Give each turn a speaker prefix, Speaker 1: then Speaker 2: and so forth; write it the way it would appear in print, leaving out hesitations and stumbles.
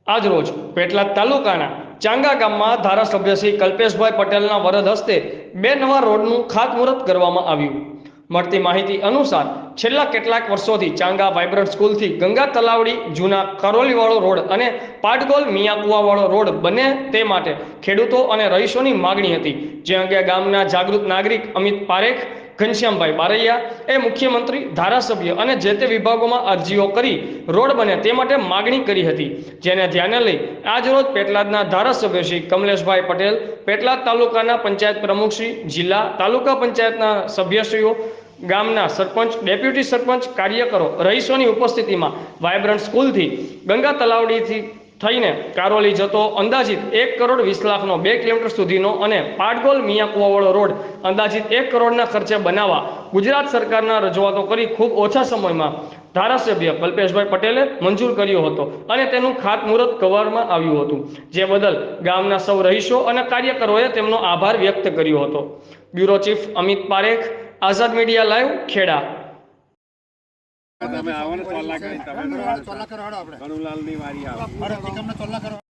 Speaker 1: આજરોજ પેટલાદ તાલુકાના ચાંગા ગામમાં ધારાસભ્ય શ્રી કલ્પેશભાઈ પટેલના વરદ હસ્તે બે નવા રોડનું ખાતમુહૂર્ત કરવામાં આવ્યું। મળતી માહિતી અનુસાર છેલ્લા કેટલાક વર્ષોથી ચાંગા વાઇબ્રન્ટ સ્કૂલથી ગંગા તલાવડી જૂના કરોલીવાળો રોડ અને પાટગોલ મિયાકુવાવાળો રોડ બને તે માટે ખેડૂતો અને રહીશોની માગણી હતી, જે અંગે ગામના જાગૃત નાગરિક અમિત પારેખ, ઘનશ્યામભાઈ બારૈયા એ મુખ્યમંત્રી, ધારાસભ્ય અને જે તે વિભાગોમાં અરજીઓ કરી રોડ બને તે માટે માગણી કરી હતી, જેને ધ્યાને લઈ આજરોજ પેટલાદના ધારાસભ્ય શ્રી કમલેશભાઈ પટેલ, પેટલાદ તાલુકાના પંચાયત પ્રમુખ શ્રી, જિલ્લા તાલુકા પંચાયતના સભ્યશ્રીઓ, ગામના સરપંચ, ડેપ્યુટી સરપંચ, કાર્યકરો, રહીશોની ઉપસ્થિતિમાં વાઇબ્રન્ટ સ્કૂલથી ગંગા તલાવડીથી થઈને કારોલી જતો અંદાજિત 1,20 લાખનો 2 કિલોમીટર સુધીનો અને પાટગોલ મિયાકુવાવાળો રોડ અંદાજિત 1 કરોડના ખર્ચે બનાવવા ગુજરાત સરકારના રજૂઆતો કરી ખૂબ ઓછા સમયમાં ધારાસભ્ય કલ્પેશભાઈ પટેલે મંજૂર કર્યો હતો અને તેનું ખાતમુહૂર્ત કરવામાં આવ્યું હતું, જે બદલ ગામના સૌ રહીશો અને કાર્યકરોએ તેમનો આભાર વ્યક્ત કર્યો હતો। બ્યુરો ચીફ અમિત પારેખ, આઝાદ મીડિયા લાઈવ, ખેડા।
Speaker 2: તમે આવો ને 4 લાખ તમે 4 લાખ કરો, આપણે ગણુલાલની વારી આવે।